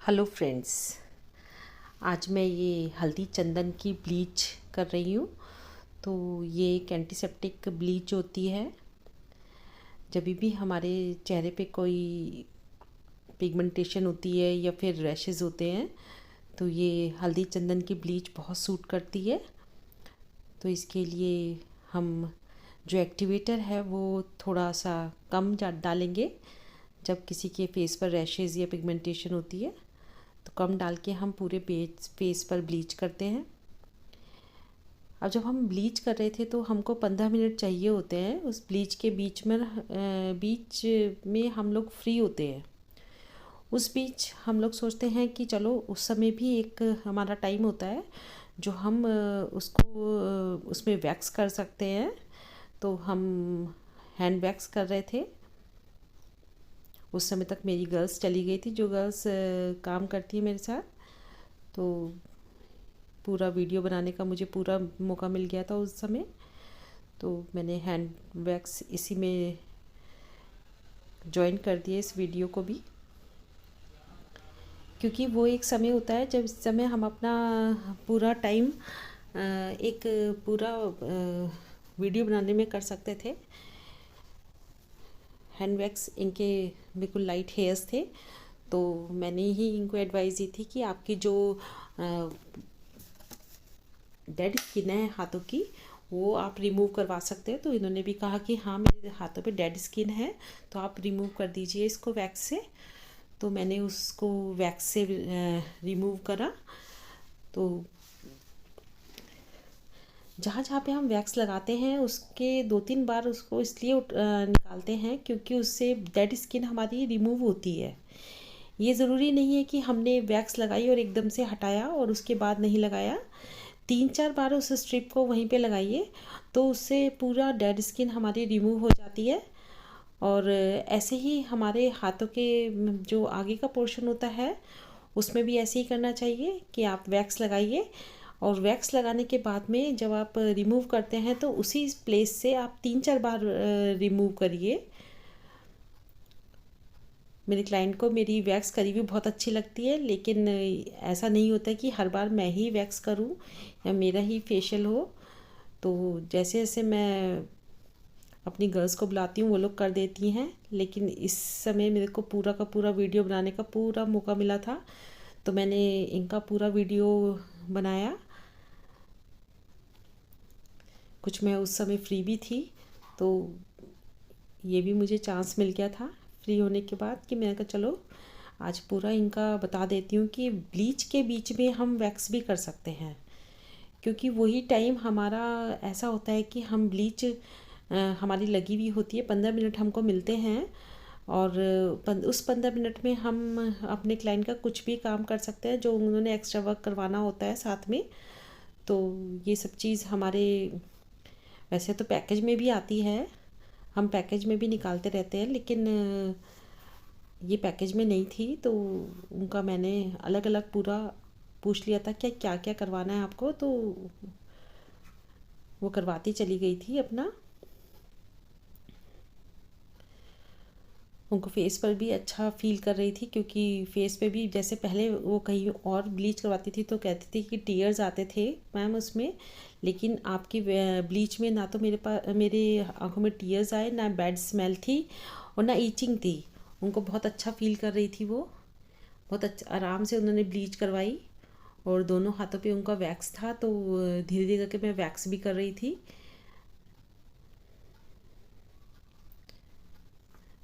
Hello friends, आज मैं ये हल्दी चंदन की ब्लीच कर रही हूँ। तो ये एक एंटीसेप्टिक ब्लीच होती है। जब भी हमारे चेहरे पे कोई पिगमेंटेशन होती है या फिर रैशेस होते हैं तो ये हल्दी चंदन की ब्लीच बहुत सूट करती है। तो इसके लिए हम जो एक्टिवेटर है वो थोड़ा सा कम डालेंगे। जब किसी के फेस पर रैशेज़ या पिगमेंटेशन होती है तो कम डाल के हम पूरे फेस पर ब्लीच करते हैं। अब जब हम ब्लीच कर रहे थे तो हमको 15 मिनट चाहिए होते हैं। उस ब्लीच के बीच में हम लोग फ्री होते हैं। उस बीच हम लोग सोचते हैं कि चलो उस समय भी एक हमारा टाइम होता है जो हम उसमें वैक्स कर सकते हैं। तो हम हैंड वैक्स कर रहे थे। उस समय तक मेरी गर्ल्स चली गई थी, जो गर्ल्स काम करती है मेरे साथ। तो पूरा वीडियो बनाने का मुझे पूरा मौका मिल गया था उस समय। तो मैंने हैंड वैक्स इसी में जॉइन कर दिया, इस वीडियो को भी, क्योंकि वो एक समय होता है जब इस समय हम अपना पूरा टाइम एक पूरा वीडियो बनाने में कर सकते थे। हैंड वैक्स इनके बिल्कुल लाइट हेयर्स थे, तो मैंने ही इनको एडवाइस दी थी कि आपकी जो डेड स्किन है हाथों की वो आप रिमूव करवा सकते हो। तो इन्होंने भी कहा कि हाँ, मेरे हाथों पे डेड स्किन है तो आप रिमूव कर दीजिए इसको वैक्स से। तो मैंने उसको वैक्स से रिमूव करा। तो जहाँ जहाँ पे हम वैक्स लगाते हैं उसके 2-3 बार उसको इसलिए निकालते हैं क्योंकि उससे डेड स्किन हमारी रिमूव होती है। ये ज़रूरी नहीं है कि हमने वैक्स लगाई और एकदम से हटाया और उसके बाद नहीं लगाया। 3-4 बार उस स्ट्रिप को वहीं पे लगाइए तो उससे पूरा डेड स्किन हमारी रिमूव हो जाती है। और ऐसे ही हमारे हाथों के जो आगे का पोर्शन होता है उसमें भी ऐसे ही करना चाहिए कि आप वैक्स लगाइए और वैक्स लगाने के बाद में जब आप रिमूव करते हैं तो उसी प्लेस से आप 3-4 बार रिमूव करिए। मेरे क्लाइंट को मेरी वैक्स करी हुई बहुत अच्छी लगती है, लेकिन ऐसा नहीं होता कि हर बार मैं ही वैक्स करूं या मेरा ही फेशियल हो। तो जैसे जैसे मैं अपनी गर्ल्स को बुलाती हूँ वो लोग कर देती हैं, लेकिन इस समय मेरे को पूरा का पूरा वीडियो बनाने का पूरा मौका मिला था तो मैंने इनका पूरा वीडियो बनाया। कुछ मैं उस समय फ्री भी थी तो ये भी मुझे चांस मिल गया था फ्री होने के बाद कि मैंने कहा चलो आज पूरा इनका बता देती हूँ कि ब्लीच के बीच में हम वैक्स भी कर सकते हैं। क्योंकि वही टाइम हमारा ऐसा होता है कि हम ब्लीच हमारी लगी हुई होती है, 15 मिनट हमको मिलते हैं और उस 15 मिनट में हम अपने क्लाइंट का कुछ भी काम कर सकते हैं जो उन्होंने एक्स्ट्रा वर्क करवाना होता है साथ में। तो ये सब चीज़ हमारे वैसे तो पैकेज में भी आती है, हम पैकेज में भी निकालते रहते हैं, लेकिन ये पैकेज में नहीं थी तो उनका मैंने अलग अलग पूरा पूछ लिया था कि क्या क्या करवाना है आपको। तो वो करवाती चली गई थी अपना। उनको फेस पर भी अच्छा फील कर रही थी क्योंकि फेस पे भी जैसे पहले वो कहीं और ब्लीच करवाती थी तो कहती थी कि टीयर्स आते थे मैम उसमें, लेकिन आपकी ब्लीच में ना तो मेरे आंखों में टीयर्स आए, ना बैड स्मेल थी और ना ईचिंग थी। उनको बहुत अच्छा फील कर रही थी वो। बहुत अच्छा आराम से उन्होंने ब्लीच करवाई और दोनों हाथों पे उनका वैक्स था तो धीरे धीरे करके मैं वैक्स भी कर रही थी।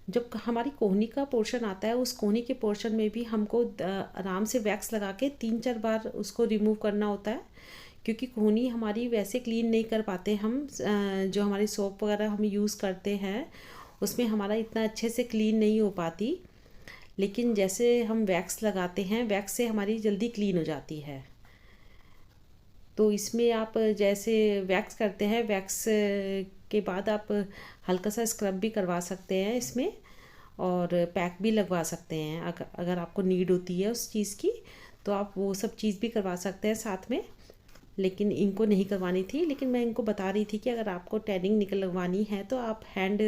जब हमारी कोहनी का पोर्शन आता है उस कोहनी के पोर्शन में भी हमको आराम से वैक्स लगा के 3-4 बार उसको रिमूव करना होता है। क्योंकि कोहनी हमारी वैसे क्लीन नहीं कर पाते हम, जो हमारी सोप वगैरह हम यूज़ करते हैं उसमें हमारा इतना अच्छे से क्लीन नहीं हो पाती। लेकिन जैसे हम वैक्स लगाते हैं वैक्स से हमारी जल्दी क्लीन हो जाती है। तो इसमें आप जैसे वैक्स करते हैं, वैक्स के बाद आप हल्का सा स्क्रब भी करवा सकते हैं इसमें और पैक भी लगवा सकते हैं। अगर आपको नीड होती है उस चीज़ की तो आप वो सब चीज़ भी करवा सकते हैं साथ में। लेकिन इनको नहीं करवानी थी, लेकिन मैं इनको बता रही थी कि अगर आपको टैनिंग निकलवानी है तो आप हैंड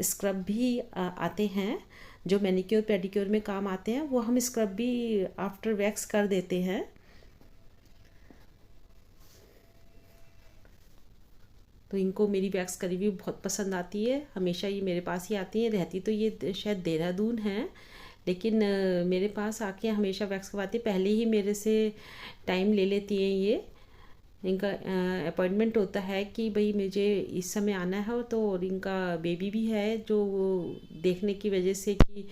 स्क्रब भी आते हैं जो मैनिक्योर पेडिक्योर में काम आते हैं, वो हम स्क्रब भी आफ्टर वैक्स कर देते हैं। तो इनको मेरी वैक्स करी हुई बहुत पसंद आती है, हमेशा ये मेरे पास ही आती हैं। रहती तो ये शायद देहरादून है, लेकिन मेरे पास आके हमेशा वैक्स करवाती, पहले ही मेरे से टाइम ले लेती हैं ये। इनका अपॉइंटमेंट होता है कि भाई मुझे इस समय आना है, तो और इनका बेबी भी है जो वो देखने की वजह से कि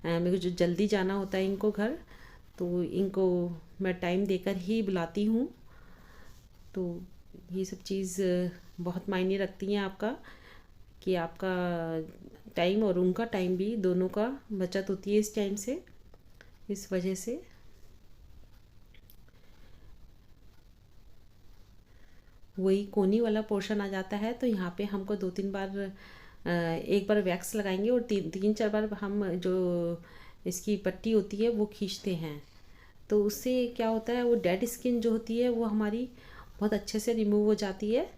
मेरे को जो जल्दी जाना होता है इनको घर, तो इनको मैं टाइम देकर ही बुलाती हूँ। तो ये सब चीज़ बहुत मायने रखती हैं आपका, कि आपका टाइम और उनका टाइम भी, दोनों का बचत होती है इस टाइम से, इस वजह से। वही कोनी वाला पोर्शन आ जाता है, तो यहाँ पे हमको 2-3 बार, एक बार वैक्स लगाएंगे और 3-4 बार हम जो इसकी पट्टी होती है वो खींचते हैं। तो उससे क्या होता है, वो डेड स्किन जो होती है वो हमारी बहुत अच्छे से रिमूव हो जाती है।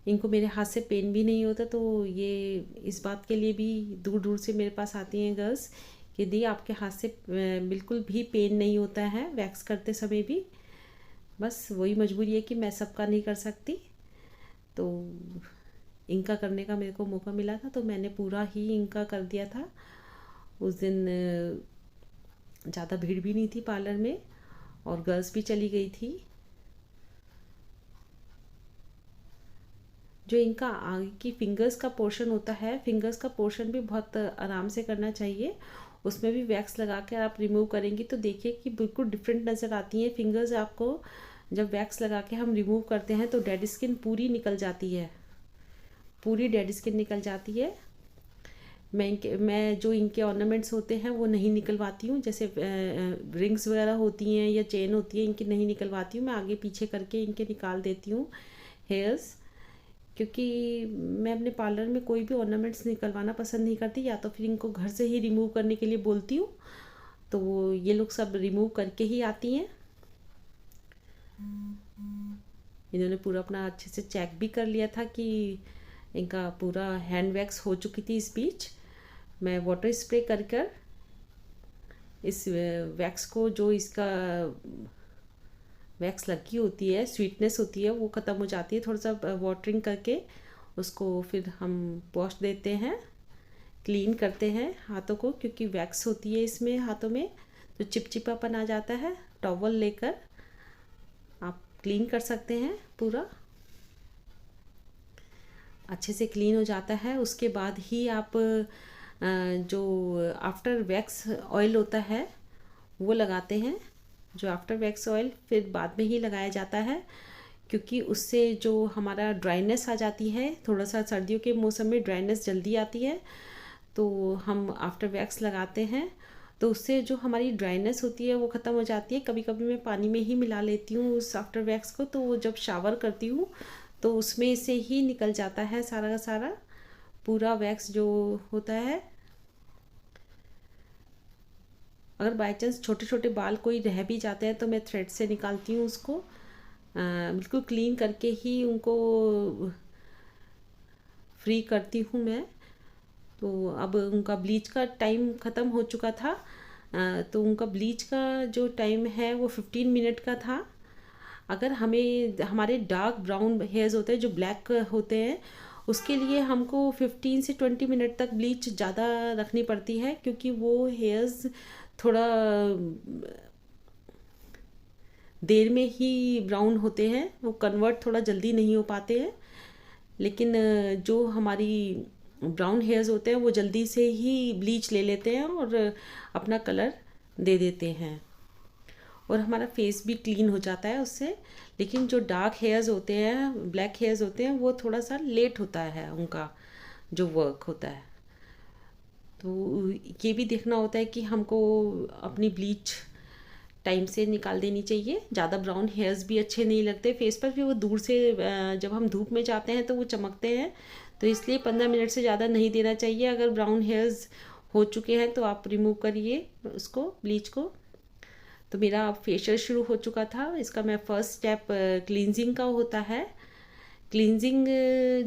इनको मेरे हाथ से पेन भी नहीं होता, तो ये इस बात के लिए भी दूर दूर से मेरे पास आती हैं गर्ल्स कि दी आपके हाथ से बिल्कुल भी पेन नहीं होता है वैक्स करते समय भी। बस वही मजबूरी है कि मैं सबका नहीं कर सकती, तो इनका करने का मेरे को मौका मिला था, तो मैंने पूरा ही इनका कर दिया था। उस दिन ज़्यादा भीड़ भी नहीं थी पार्लर में, और गर्ल्स भी चली गई थी। जो इनका आगे की फिंगर्स का पोर्शन होता है, फिंगर्स का पोर्शन भी बहुत आराम से करना चाहिए। उसमें भी वैक्स लगा कर आप रिमूव करेंगी तो देखिए कि बिल्कुल डिफरेंट नज़र आती हैं फिंगर्स आपको। जब वैक्स लगा के हम रिमूव करते हैं तो डेड स्किन पूरी निकल जाती है, पूरी डेड स्किन निकल जाती है। मैं जो इनके ऑर्नामेंट्स होते हैं वो नहीं निकलवाती हूँ, जैसे रिंग्स वगैरह होती हैं या चेन होती है, इनकी नहीं निकलवाती हूँ। मैं आगे पीछे करके इनके निकाल देती हूँ हेयर्स, क्योंकि मैं अपने पार्लर में कोई भी ऑर्नामेंट्स निकलवाना पसंद नहीं करती, या तो फिर इनको घर से ही रिमूव करने के लिए बोलती हूँ। तो ये लोग सब रिमूव करके ही आती हैं। इन्होंने पूरा अपना अच्छे से चेक भी कर लिया था कि इनका पूरा हैंड वैक्स हो चुकी थी। इस बीच मैं वाटर स्प्रे कर इस वैक्स को, जो इसका वैक्स लगी होती है, स्वीटनेस होती है, वो ख़त्म हो जाती है। थोड़ा सा वाटरिंग करके उसको फिर हम वॉश देते हैं, क्लीन करते हैं हाथों को, क्योंकि वैक्स होती है इसमें हाथों में तो चिपचिपापन आ जाता है। टॉवल लेकर आप क्लीन कर सकते हैं, पूरा अच्छे से क्लीन हो जाता है। उसके बाद ही आप जो आफ्टर वैक्स ऑयल होता है वो लगाते हैं। जो आफ्टर वैक्स ऑयल फिर बाद में ही लगाया जाता है, क्योंकि उससे जो हमारा ड्राइनेस आ जाती है, थोड़ा सा सर्दियों के मौसम में ड्राइनेस जल्दी आती है, तो हम आफ्टर वैक्स लगाते हैं तो उससे जो हमारी ड्राइनेस होती है वो ख़त्म हो जाती है। कभी कभी मैं पानी में ही मिला लेती हूँ उस आफ्टर वैक्स को, तो जब शावर करती हूँ तो उसमें से ही निकल जाता है सारा का सारा पूरा वैक्स जो होता है। अगर बाई चांस छोटे छोटे बाल कोई रह भी जाते हैं तो मैं थ्रेड से निकालती हूँ उसको, बिल्कुल क्लीन करके ही उनको फ्री करती हूँ मैं। तो अब उनका ब्लीच का टाइम ख़त्म हो चुका था, तो उनका ब्लीच का जो टाइम है वो 15 मिनट का था। अगर हमें हमारे डार्क ब्राउन हेयर्स होते हैं जो ब्लैक होते हैं, उसके लिए हमको 15 से 20 मिनट तक ब्लीच ज़्यादा रखनी पड़ती है, क्योंकि वो हेयर्स थोड़ा देर में ही ब्राउन होते हैं, वो कन्वर्ट थोड़ा जल्दी नहीं हो पाते हैं। लेकिन जो हमारी ब्राउन हेयर्स होते हैं वो जल्दी से ही ब्लीच ले लेते हैं और अपना कलर दे देते हैं, और हमारा फेस भी क्लीन हो जाता है उससे। लेकिन जो डार्क हेयर्स होते हैं, ब्लैक हेयर्स होते हैं, वो थोड़ा सा लेट होता है उनका जो वर्क होता है। तो ये भी देखना होता है कि हमको अपनी ब्लीच टाइम से निकाल देनी चाहिए। ज़्यादा ब्राउन हेयर्स भी अच्छे नहीं लगते फेस पर, फिर वो दूर से जब हम धूप में जाते हैं तो वो चमकते हैं, तो इसलिए 15 मिनट से ज़्यादा नहीं देना चाहिए। अगर ब्राउन हेयर्स हो चुके हैं तो आप रिमूव करिए उसको, ब्लीच को। तो मेरा फेशियल शुरू हो चुका था। इसका मैं फर्स्ट स्टेप क्लींजिंग का होता है। क्लींजिंग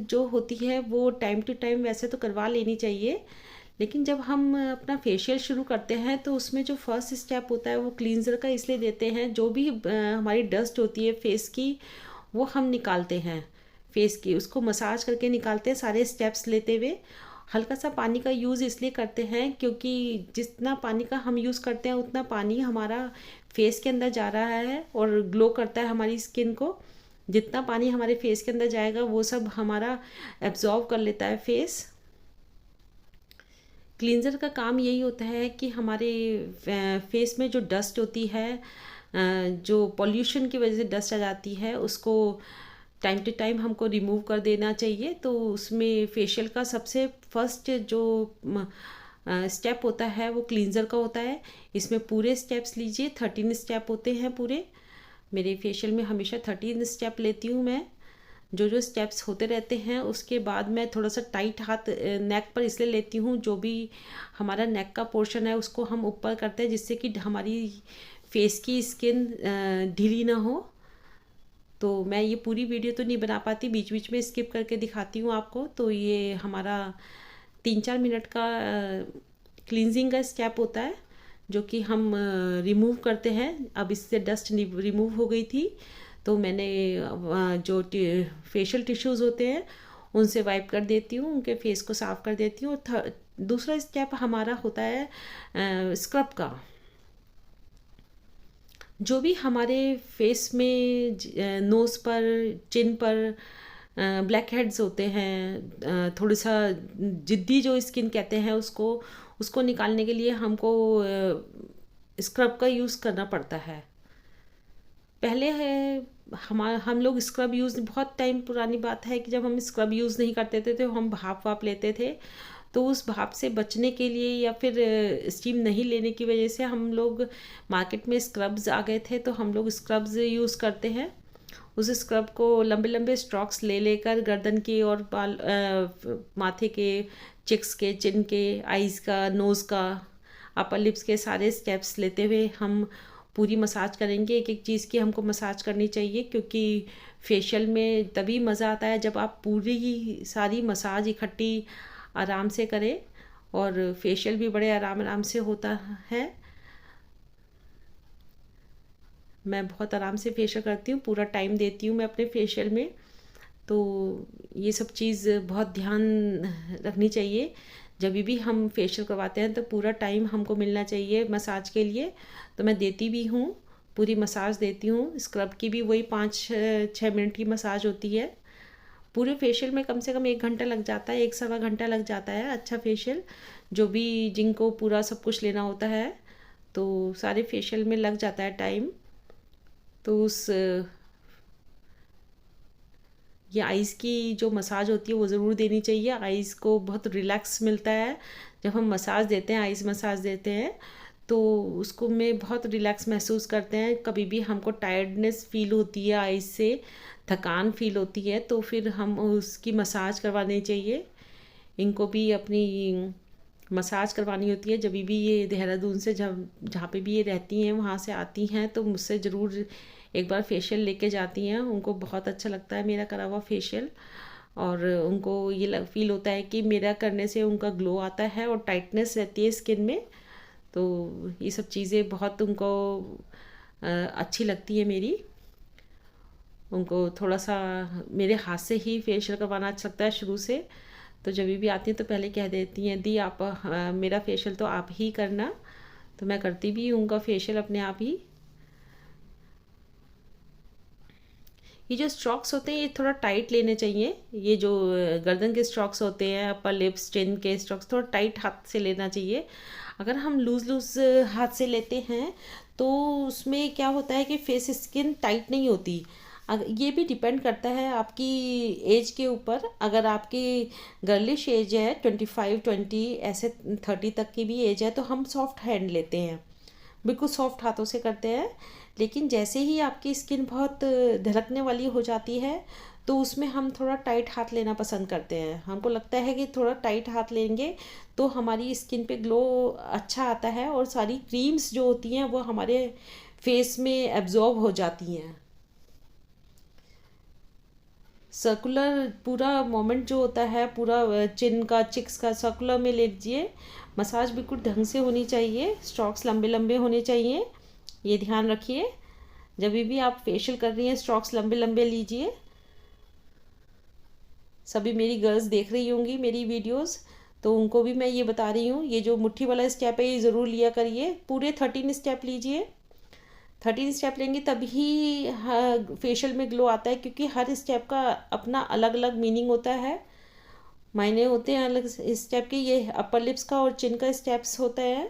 जो होती है वो टाइम टू टाइम वैसे तो करवा लेनी चाहिए, लेकिन जब हम अपना फेशियल शुरू करते हैं तो उसमें जो फर्स्ट स्टेप होता है वो क्लींजर का इसलिए देते हैं, जो भी हमारी डस्ट होती है फेस की वो हम निकालते हैं, फेस की उसको मसाज करके निकालते हैं सारे स्टेप्स लेते हुए। हल्का सा पानी का यूज़ इसलिए करते हैं क्योंकि जितना पानी का हम यूज़ करते हैं उतना पानी हमारा फेस के अंदर जा रहा है और ग्लो करता है हमारी स्किन को। जितना पानी हमारे फेस के अंदर जाएगा वो सब हमारा एब्जॉर्व कर लेता है फेस। क्लींजर का काम यही होता है कि हमारे फेस में जो डस्ट होती है, जो पॉल्यूशन की वजह से डस्ट आ जाती है, उसको टाइम टू टाइम हमको रिमूव कर देना चाहिए। तो उसमें फेशियल का सबसे फर्स्ट जो स्टेप होता है वो क्लींजर का होता है। इसमें पूरे स्टेप्स लीजिए, 13 स्टेप होते हैं पूरे। मेरे फेशियल में हमेशा 13 स्टेप लेती हूँ मैं। जो जो स्टेप्स होते रहते हैं उसके बाद मैं थोड़ा सा टाइट हाथ नेक पर इसलिए लेती हूँ, जो भी हमारा नेक का पोर्शन है उसको हम ऊपर करते हैं जिससे कि हमारी फेस की स्किन ढीली ना हो। तो मैं ये पूरी वीडियो तो नहीं बना पाती, बीच बीच में स्किप करके दिखाती हूँ आपको। तो ये हमारा 3-4 मिनट का क्लींजिंग का स्टेप होता है जो कि हम रिमूव करते हैं। अब इससे डस्ट रिमूव हो गई थी तो मैंने जो फेशियल टिश्यूज़ होते हैं उनसे वाइप कर देती हूँ, उनके फेस को साफ़ कर देती हूँ। और दूसरा स्टेप हमारा होता है स्क्रब का। जो भी हमारे फेस में नोज़ पर, चिन पर ब्लैक हेड्स होते हैं, थोड़ा सा जिद्दी जो स्किन कहते हैं उसको निकालने के लिए हमको स्क्रब का यूज़ करना पड़ता है। पहले है हम लोग स्क्रब यूज़, बहुत टाइम पुरानी बात है कि जब हम स्क्रब यूज़ नहीं करते थे तो हम भाप वाप लेते थे। तो उस भाप से बचने के लिए या फिर स्टीम नहीं लेने की वजह से हम लोग मार्केट में स्क्रब्स आ गए थे, तो हम लोग स्क्रब्स यूज़ करते हैं। उस स्क्रब को लंबे लंबे स्ट्रोक्स ले लेकर गर्दन के और बाल माथे के, चिक्स के, चिन के, आईज़ का, नोज़ का, अपर लिप्स के सारे स्टेप्स लेते हुए हम पूरी मसाज करेंगे। एक एक चीज़ की हमको मसाज करनी चाहिए क्योंकि फेशियल में तभी मज़ा आता है जब आप पूरी सारी मसाज इकट्ठी आराम से करें, और फेशियल भी बड़े आराम आराम से होता है। मैं बहुत आराम से फेशियल करती हूँ, पूरा टाइम देती हूँ मैं अपने फेशियल में। तो ये सब चीज़ बहुत ध्यान रखनी चाहिए। जब भी हम फेशियल करवाते हैं तो पूरा टाइम हमको मिलना चाहिए मसाज के लिए। तो मैं देती भी हूँ, पूरी मसाज देती हूँ। स्क्रब की भी वही 5-6 मिनट की मसाज होती है। पूरे फेशियल में कम से कम 1 घंटा लग जाता है, 1-1.25 घंटा लग जाता है। अच्छा फेशियल जो भी जिनको पूरा सब कुछ लेना होता है तो सारे फेशियल में लग जाता है टाइम। तो ये आइज़ की जो मसाज होती है वो ज़रूर देनी चाहिए। आइज़ को बहुत रिलैक्स मिलता है जब हम मसाज देते हैं, आइज़ मसाज देते हैं तो उसको में बहुत रिलैक्स महसूस करते हैं। कभी भी हमको टायर्डनेस फील होती है, आइज़ से थकान फील होती है, तो फिर हम उसकी मसाज करवानी चाहिए। इनको भी अपनी मसाज करवानी होती है। जब भी ये देहरादून से जहाँ पे भी ये रहती हैं वहाँ से आती हैं तो मुझसे ज़रूर एक बार फेशियल लेके जाती हैं। उनको बहुत अच्छा लगता है मेरा करा हुआ फेशियल, और उनको ये फील होता है कि मेरा करने से उनका ग्लो आता है और टाइटनेस रहती है स्किन में। तो ये सब चीज़ें बहुत उनको अच्छी लगती है मेरी। उनको थोड़ा सा मेरे हाथ से ही फेशियल करवाना अच्छा लगता है शुरू से। तो जब भी आती हैं तो पहले कह देती हैं दी आप मेरा फेशियल तो आप ही करना। तो मैं करती भी हूँ उनका फेशियल अपने आप ही। ये जो स्ट्रोक्स होते हैं ये थोड़ा टाइट लेने चाहिए। ये जो गर्दन के स्ट्रोक्स होते हैं, अपर लिप्स, चिन के स्ट्रोक्स थोड़ा टाइट हाथ से लेना चाहिए। अगर हम लूज़ हाथ से लेते हैं तो उसमें क्या होता है कि फेस स्किन टाइट नहीं होती। ये भी डिपेंड करता है आपकी एज के ऊपर। अगर आपकी गर्लिश एज है 25-20 ऐसे 30 तक की भी एज है तो हम सॉफ्ट हैंड लेते हैं, बिल्कुल सॉफ्ट हाथों से करते हैं। लेकिन जैसे ही आपकी स्किन बहुत ढलकने वाली हो जाती है तो उसमें हम थोड़ा टाइट हाथ लेना पसंद करते हैं। हमको लगता है कि थोड़ा टाइट हाथ लेंगे तो हमारी स्किन पे ग्लो अच्छा आता है और सारी क्रीम्स जो होती हैं वो हमारे फेस में एब्जॉर्ब हो जाती हैं। सर्कुलर पूरा मोमेंट जो होता है, पूरा चिन का, चिक्स का सर्कुलर में ले लीजिए। मसाज बिल्कुल ढंग से होनी चाहिए, स्ट्रोक्स लंबे लंबे होने चाहिए, ये ध्यान रखिए। जब भी आप फेशियल कर रही हैं स्ट्रोक्स लंबे लंबे लीजिए। सभी मेरी गर्ल्स देख रही होंगी मेरी वीडियोस, तो उनको भी मैं ये बता रही हूँ, ये जो मुट्ठी वाला स्टेप है ये ज़रूर लिया करिए। पूरे 13 स्टेप लीजिए। 13 स्टेप लेंगे तभी फेशियल में ग्लो आता है, क्योंकि हर स्टेप का अपना अलग अलग मीनिंग होता है, मायने होते हैं अलग स्टेप के। ये अपर लिप्स का और चिन का स्टेप्स होता है,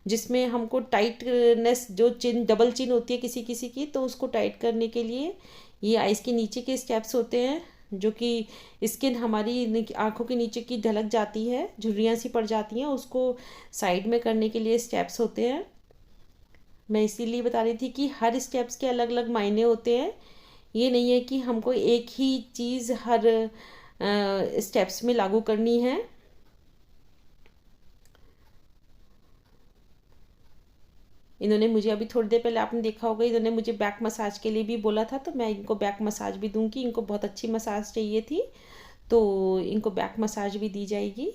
जिसमें हमको टाइटनेस, जो चिन डबल चिन होती है किसी किसी की, तो उसको टाइट करने के लिए ये आइज़ के नीचे के स्टेप्स होते हैं, जो कि स्किन हमारी आंखों के नीचे की ढलक जाती है, झुर्रियाँ सी पड़ जाती हैं, उसको साइड में करने के लिए स्टेप्स होते हैं। मैं इसीलिए बता रही थी कि हर स्टेप्स के अलग अलग मायने होते हैं। ये नहीं है कि हमको एक ही चीज़ हर स्टेप्स में लागू करनी है। इन्होंने मुझे अभी थोड़ी देर पहले आपने देखा होगा, इन्होंने मुझे बैक मसाज के लिए भी बोला था, तो मैं इनको बैक मसाज भी दूंगी। इनको बहुत अच्छी मसाज चाहिए थी, तो इनको बैक मसाज भी दी जाएगी।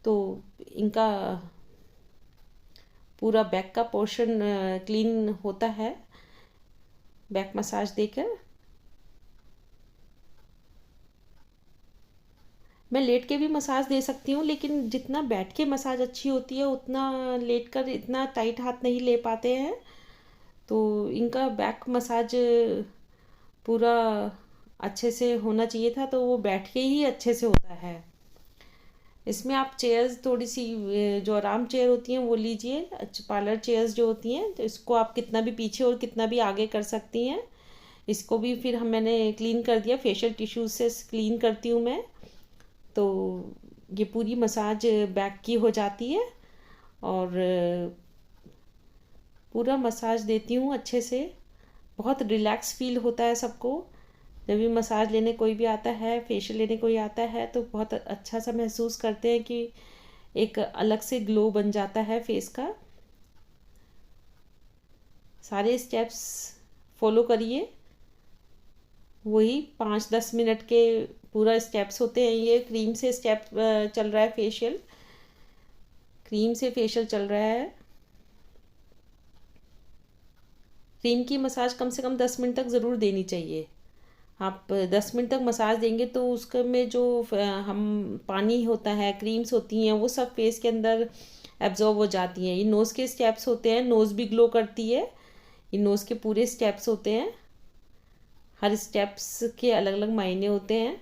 तो इनका पूरा बैक का पोर्शन क्लीन होता है बैक मसाज देकर। मैं लेट के भी मसाज दे सकती हूँ, लेकिन जितना बैठ के मसाज अच्छी होती है उतना लेट कर इतना टाइट हाथ नहीं ले पाते हैं। तो इनका बैक मसाज पूरा अच्छे से होना चाहिए था, तो वो बैठ के ही अच्छे से होता है। इसमें आप चेयर्स थोड़ी सी जो आराम चेयर होती हैं वो लीजिए, पार्लर चेयर्स जो होती हैं, तो इसको आप कितना भी पीछे और कितना भी आगे कर सकती हैं। इसको भी फिर मैंने क्लीन कर दिया, फेशियल टिश्यूज से क्लीन करती हूँ मैं। तो ये पूरी मसाज बैक की हो जाती है, और पूरा मसाज देती हूँ अच्छे से। बहुत रिलैक्स फील होता है सबको जब भी मसाज लेने कोई भी आता है, फेशियल लेने कोई आता है, तो बहुत अच्छा सा महसूस करते हैं कि एक अलग से ग्लो बन जाता है फेस का। सारे स्टेप्स फॉलो करिए, वही 5-10 मिनट के पूरा स्टेप्स होते हैं। ये क्रीम से स्टेप चल रहा है, फेशियल क्रीम से फेशियल चल रहा है। क्रीम की मसाज कम से कम 10 मिनट तक ज़रूर देनी चाहिए। आप 10 मिनट तक मसाज देंगे तो उसके में जो हम पानी होता है, क्रीम्स होती हैं, वो सब फेस के अंदर एब्जॉर्ब हो जाती हैं। ये नोज़ के स्टेप्स होते हैं, नोज़ भी ग्लो करती है। ये नोज़ के पूरे स्टेप्स होते हैं, हर स्टेप्स के अलग अलग मायने होते हैं।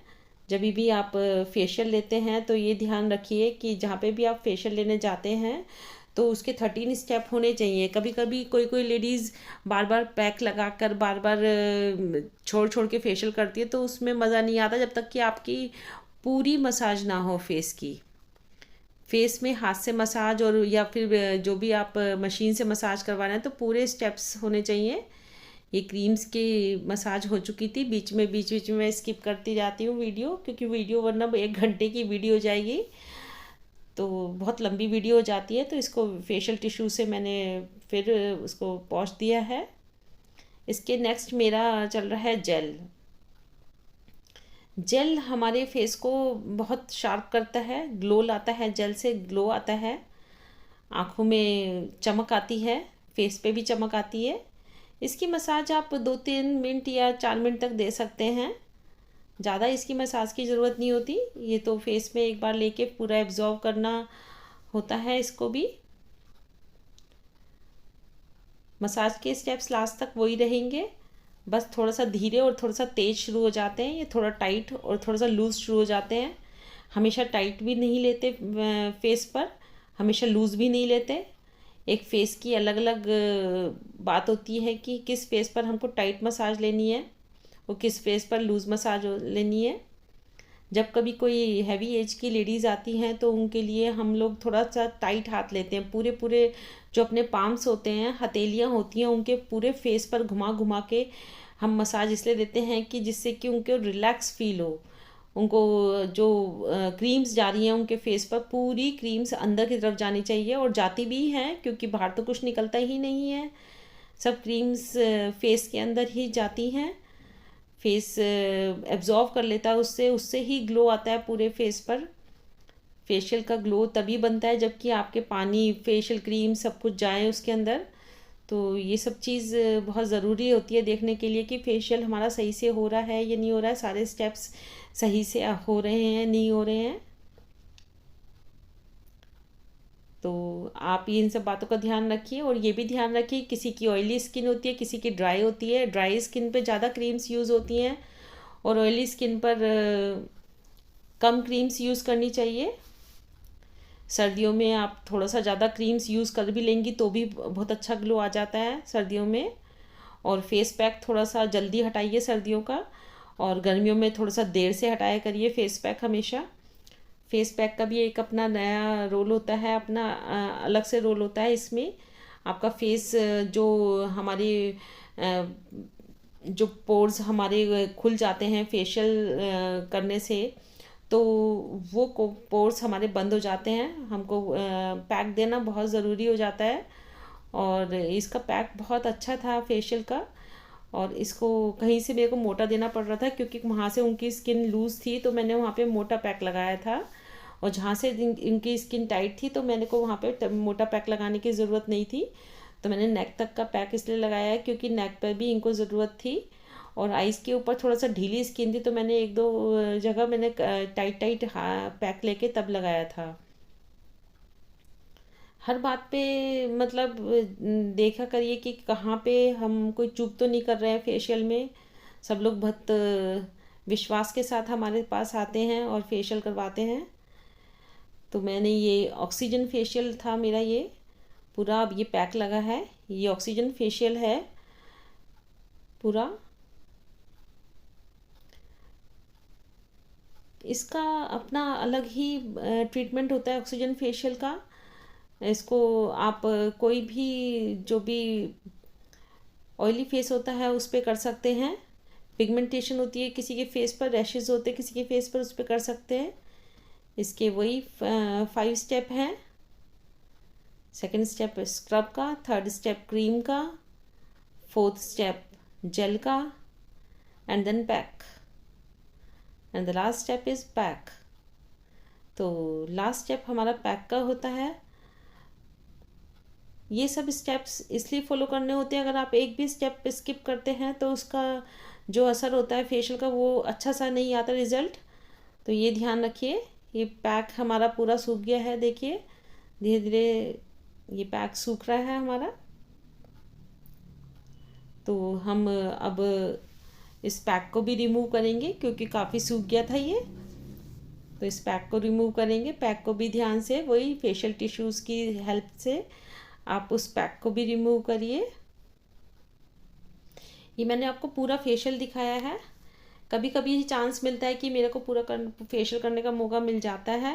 जब भी आप फेशियल लेते हैं तो ये ध्यान रखिए कि जहाँ पे भी आप फेशियल लेने जाते हैं तो उसके 13 स्टेप होने चाहिए। कभी कभी कोई कोई लेडीज़ बार बार पैक लगा कर बार बार छोड़ छोड़ के फेशियल करती है, तो उसमें मज़ा नहीं आता जब तक कि आपकी पूरी मसाज ना हो फेस की। फेस में हाथ से मसाज और या फिर जो भी आप मशीन से मसाज करवा रहे हैं, तो पूरे स्टेप्स होने चाहिए। ये क्रीम्स की मसाज हो चुकी थी, बीच बीच में स्किप करती जाती हूँ वीडियो, क्योंकि वीडियो वरना 1 घंटे की वीडियो हो जाएगी, तो बहुत लंबी वीडियो हो जाती है। तो इसको फेशियल टिश्यू से मैंने फिर उसको पॉश दिया है। इसके नेक्स्ट मेरा चल रहा है जेल। जेल हमारे फेस को बहुत शार्प करता है, ग्लो लाता है, जेल से ग्लो आता है, आँखों में चमक आती है, फेस पे भी चमक आती है। इसकी मसाज आप 2-3 मिनट या 4 मिनट तक दे सकते हैं, ज़्यादा इसकी मसाज की ज़रूरत नहीं होती। ये तो फेस में एक बार लेके पूरा एब्जॉर्व करना होता है इसको भी। मसाज के स्टेप्स लास्ट तक वही रहेंगे, बस थोड़ा सा धीरे और थोड़ा सा तेज़ शुरू हो जाते हैं। ये थोड़ा टाइट और थोड़ा सा लूज़ शुरू हो जाते हैं। हमेशा टाइट भी नहीं लेते फेस पर, हमेशा लूज़ भी नहीं लेते। एक फ़ेस की अलग अलग बात होती है कि किस फेस पर हमको टाइट मसाज लेनी है और किस फेस पर लूज़ मसाज लेनी है। जब कभी कोई हैवी एज की लेडीज़ आती हैं तो उनके लिए हम लोग थोड़ा सा टाइट हाथ लेते हैं। पूरे पूरे जो अपने पाम्स होते हैं, हथेलियाँ होती हैं, उनके पूरे फेस पर घुमा घुमा के हम मसाज इसलिए देते हैं कि जिससे कि उनको रिलैक्स फील हो। उनको जो क्रीम्स जा रही हैं उनके फेस पर, पूरी क्रीम्स अंदर की तरफ जानी चाहिए, और जाती भी हैं, क्योंकि बाहर तो कुछ निकलता ही नहीं है, सब क्रीम्स फेस के अंदर ही जाती हैं। फेस एब्जॉर्व कर लेता है, उससे ही ग्लो आता है पूरे फेस पर। फेशियल का ग्लो तभी बनता है जबकि आपके पानी, फेशियल क्रीम सब कुछ जाए उसके अंदर। तो ये सब चीज़ बहुत ज़रूरी होती है देखने के लिए कि फेशियल हमारा सही से हो रहा है या नहीं हो रहा है, सारे स्टेप्स सही से हो रहे हैं नहीं हो रहे हैं। तो आप इन सब बातों का ध्यान रखिए, और ये भी ध्यान रखिए किसी की ऑयली स्किन होती है, किसी की ड्राई होती है। ड्राई स्किन पे ज़्यादा क्रीम्स यूज़ होती हैं और ऑयली स्किन पर कम क्रीम्स यूज़ करनी चाहिए। सर्दियों में आप थोड़ा सा ज़्यादा क्रीम्स यूज़ कर भी लेंगी तो भी बहुत अच्छा ग्लो आ जाता है सर्दियों में। और फेस पैक थोड़ा सा जल्दी हटाइए सर्दियों का, और गर्मियों में थोड़ा सा देर से हटाया करिए फेस पैक हमेशा। फेस पैक का भी एक अपना नया रोल होता है, अपना अलग से रोल होता है इसमें। आपका फेस जो हमारे जो पोर्स हमारे खुल जाते हैं फेशियल करने से, तो वो पोर्स हमारे बंद हो जाते हैं। हमको पैक देना बहुत ज़रूरी हो जाता है। और इसका पैक बहुत अच्छा था फेशियल का, और इसको कहीं से मेरे को मोटा देना पड़ रहा था क्योंकि वहाँ से उनकी स्किन लूज़ थी, तो मैंने वहाँ पे मोटा पैक लगाया था। और जहाँ से इनकी स्किन टाइट थी तो मैंने को वहाँ पे मोटा पैक लगाने की ज़रूरत नहीं थी। तो मैंने नेक तक का पैक इसलिए लगाया है क्योंकि नेक पर भी इनको ज़रूरत थी, और आइज़ के ऊपर थोड़ा सा ढीली स्किन थी, तो मैंने एक दो जगह मैंने टाइट टाइट पैक लेके तब लगाया था। हर बात पे मतलब देखा करिए कि कहाँ पे हम कोई चूक तो नहीं कर रहे हैं फेशियल में। सब लोग बहुत विश्वास के साथ हमारे पास आते हैं और फेशियल करवाते हैं। तो मैंने ये ऑक्सीजन फेशियल था मेरा, ये पूरा अब ये पैक लगा है, ये ऑक्सीजन फेशियल है पूरा। इसका अपना अलग ही ट्रीटमेंट होता है ऑक्सीजन फेशियल का। इसको आप कोई भी जो भी ऑयली फेस होता है उस पर कर सकते हैं। पिगमेंटेशन होती है किसी के फेस पर, रैशेज होते हैं किसी के फेस पर, उस पर कर सकते हैं। इसके वही 5 स्टेप हैं। सेकंड स्टेप स्क्रब का, थर्ड स्टेप क्रीम का, फोर्थ स्टेप जेल का, and then pack, and the last step is pack. तो लास्ट स्टेप हमारा पैक का होता है। ये सब स्टेप्स इसलिए फॉलो करने होते हैं, अगर आप एक भी स्टेप स्किप करते हैं तो उसका जो असर होता है फेशियल का वो अच्छा सा नहीं आता रिज़ल्ट। तो ये ध्यान रखिए। ये पैक हमारा पूरा सूख गया है, देखिए धीरे धीरे ये पैक सूख रहा है हमारा। तो हम अब इस पैक को भी रिमूव करेंगे क्योंकि काफ़ी सूख गया था ये। तो इस पैक को रिमूव करेंगे। पैक को भी ध्यान से वही फेशियल टिश्यूज़ की हेल्प से आप उस पैक को भी रिमूव करिए। ये मैंने आपको पूरा फेशियल दिखाया है। कभी कभी चांस मिलता है कि मेरे को पूरा फेशियल करने का मौका मिल जाता है,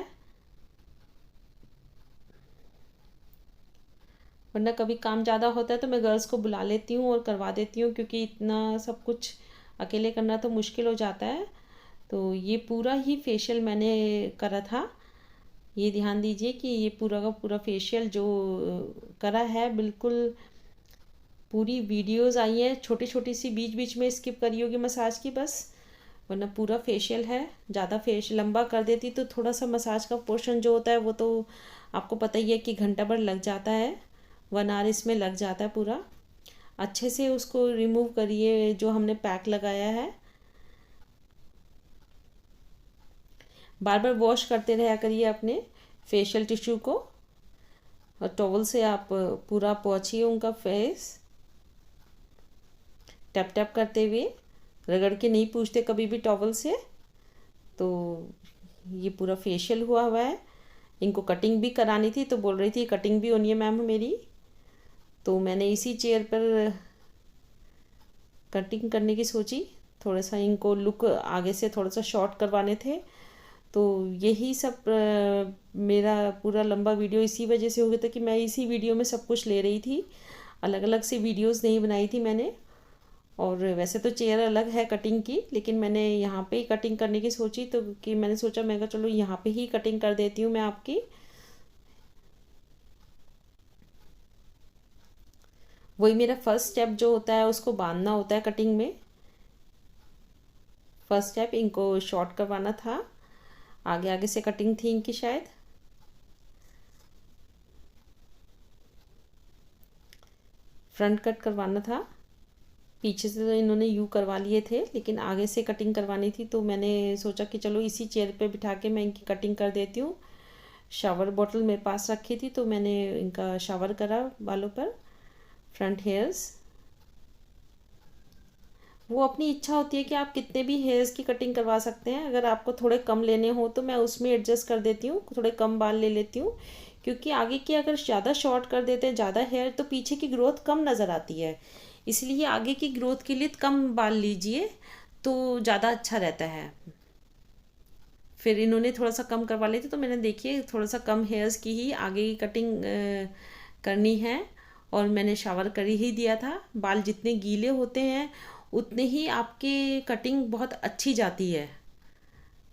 वरना कभी काम ज़्यादा होता है तो मैं गर्ल्स को बुला लेती हूँ और करवा देती हूँ, क्योंकि इतना सब कुछ अकेले करना तो मुश्किल हो जाता है। तो ये पूरा ही फेशियल मैंने करा था। ये ध्यान दीजिए कि ये पूरा का पूरा फेशियल जो करा है, बिल्कुल पूरी वीडियोस आई हैं, छोटी छोटी सी बीच बीच में स्किप करी होगी मसाज की बस, वरना पूरा फेशियल है। ज़्यादा फेशियल लंबा कर देती तो थोड़ा सा मसाज का पोर्शन जो होता है वो तो आपको पता ही है कि घंटा भर लग जाता है, 1 आवर इसमें लग जाता है पूरा। अच्छे से उसको रिमूव करिए जो हमने पैक लगाया है। बार बार वॉश करते रहा करिए अपने फेशियल टिश्यू को, और टॉवल से आप पूरा पोंछिए उनका फेस, टैप टैप करते हुए। रगड़ के नहीं पूछते कभी भी टॉवल से। तो ये पूरा फेशियल हुआ हुआ है। इनको कटिंग भी करानी थी तो बोल रही थी कटिंग भी होनी है मैम मेरी, तो मैंने इसी चेयर पर कटिंग करने की सोची। थोड़ा सा इनको लुक आगे से थोड़ा सा शॉर्ट करवाने थे। तो यही सब मेरा पूरा लंबा वीडियो इसी वजह से हो गया था कि मैं इसी वीडियो में सब कुछ ले रही थी, अलग अलग से वीडियोस नहीं बनाई थी मैंने। और वैसे तो चेयर अलग है कटिंग की, लेकिन मैंने यहाँ पे ही कटिंग करने की सोची, तो कि मैंने सोचा मैं कहा चलो यहाँ पे ही कटिंग कर देती हूँ मैं आपकी। वही मेरा फर्स्ट स्टेप जो होता है उसको बांधना होता है कटिंग में। फर्स्ट स्टेप इनको शॉर्ट करवाना था, आगे आगे से कटिंग थी इनकी शायद। फ्रंट कट करवाना था, पीछे से तो इन्होंने यू करवा लिए थे, लेकिन आगे से कटिंग करवानी थी, तो मैंने सोचा कि चलो इसी चेयर पे बिठा के मैं इनकी कटिंग कर देती हूँ। शावर बॉटल मेरे पास रखी थी, तो मैंने इनका शावर करा बालों पर, फ्रंट हेयर्स। वो अपनी इच्छा होती है कि आप कितने भी हेयर्स की कटिंग करवा सकते हैं। अगर आपको थोड़े कम लेने हो तो मैं उसमें एडजस्ट कर देती हूँ, थोड़े कम बाल ले लेती हूँ, क्योंकि आगे की अगर ज़्यादा शॉर्ट कर देते हैं, ज़्यादा हेयर, तो पीछे की ग्रोथ कम नज़र आती है। इसलिए आगे की ग्रोथ के लिए कम बाल लीजिए तो ज़्यादा अच्छा रहता है। फिर इन्होंने थोड़ा सा कम करवा ली थी, तो मैंने देखिए थोड़ा सा कम हेयर्स की ही आगे की कटिंग करनी है, और मैंने शावर कर ही दिया था। बाल जितने गीले होते हैं उतने ही आपकी कटिंग बहुत अच्छी जाती है।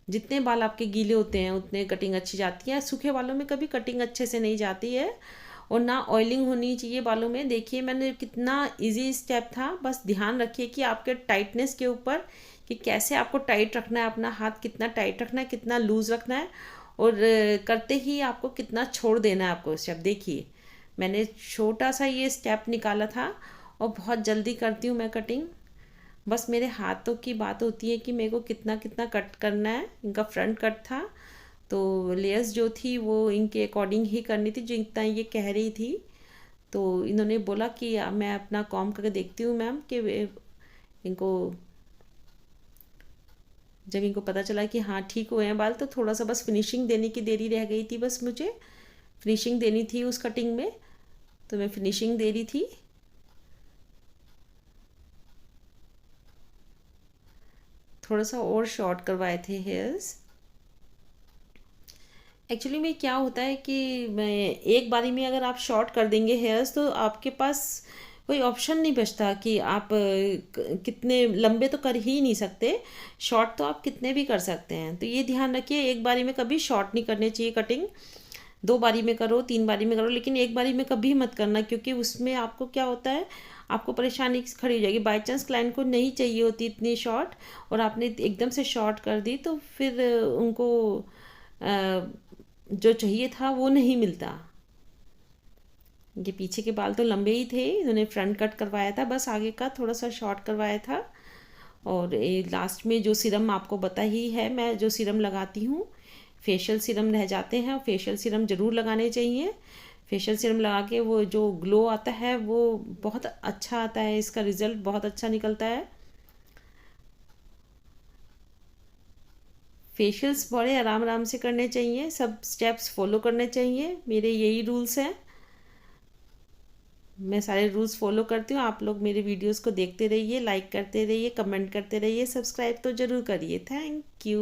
जितने बाल आपके गीले होते हैं उतने कटिंग अच्छी जाती है। सूखे बालों में कभी कटिंग अच्छे से नहीं जाती है, और ना ऑयलिंग होनी चाहिए बालों में। देखिए मैंने कितना इजी स्टेप था, बस ध्यान रखिए कि आपके टाइटनेस के ऊपर, कि कैसे आपको टाइट रखना है, अपना हाथ कितना टाइट रखना है, कितना लूज़ रखना है, और करते ही आपको कितना छोड़ देना है आपको स्टेप। देखिए मैंने छोटा सा ये स्टेप निकाला था, और बहुत जल्दी करती हूँ मैं कटिंग। बस मेरे हाथों की बात होती है कि मेरे को कितना कितना कट करना है। इनका फ्रंट कट था, तो लेयर्स जो थी वो इनके अकॉर्डिंग ही करनी थी, जो इतना ये कह रही थी। तो इन्होंने बोला कि मैं अपना कॉम करके देखती हूँ मैम, कि इनको जब इनको पता चला कि हाँ ठीक हुए हैं बाल, तो थोड़ा सा बस फिनिशिंग देने की देरी रह गई थी। बस मुझे फिनिशिंग देनी थी उस कटिंग में, तो मैं फिनिशिंग दे रही थी। थोड़ा सा और शॉर्ट करवाए थे हेयर्स। एक्चुअली में क्या होता है कि मैं एक बारी में अगर आप शॉर्ट कर देंगे हेयर्स, तो आपके पास कोई ऑप्शन नहीं बचता कि आप कितने लंबे तो कर ही नहीं सकते। शॉर्ट तो आप कितने भी कर सकते हैं। तो ये ध्यान रखिए, एक बारी में कभी शॉर्ट नहीं करनी चाहिए कटिंग। दो बारी में करो, तीन बारी में करो, लेकिन एक बारी में कभी मत करना, क्योंकि उसमें आपको क्या होता है, आपको परेशानी खड़ी हो जाएगी। बाई चांस क्लाइंट को नहीं चाहिए होती इतनी शॉर्ट, और आपने एकदम से शॉर्ट कर दी, तो फिर उनको जो चाहिए था वो नहीं मिलता। ये पीछे के बाल तो लंबे ही थे, इन्होंने फ्रंट कट करवाया था, बस आगे का थोड़ा सा शॉर्ट करवाया था। और ये लास्ट में जो सीरम आपको पता ही है, मैं जो सीरम लगाती हूँ, फेशियल सीरम रह जाते हैं, फेशियल सीरम ज़रूर लगाने चाहिए। फेशियल सीरम लगा के वो जो ग्लो आता है वो बहुत अच्छा आता है, इसका रिज़ल्ट बहुत अच्छा निकलता है। फेशियल्स बड़े आराम आराम से करने चाहिए, सब स्टेप्स फॉलो करने चाहिए, मेरे यही रूल्स हैं। मैं सारे रूल्स फॉलो करती हूँ। आप लोग मेरे वीडियोस को देखते रहिए, लाइक करते रहिए, कमेंट करते रहिए, सब्सक्राइब तो ज़रूर करिए। Thank you.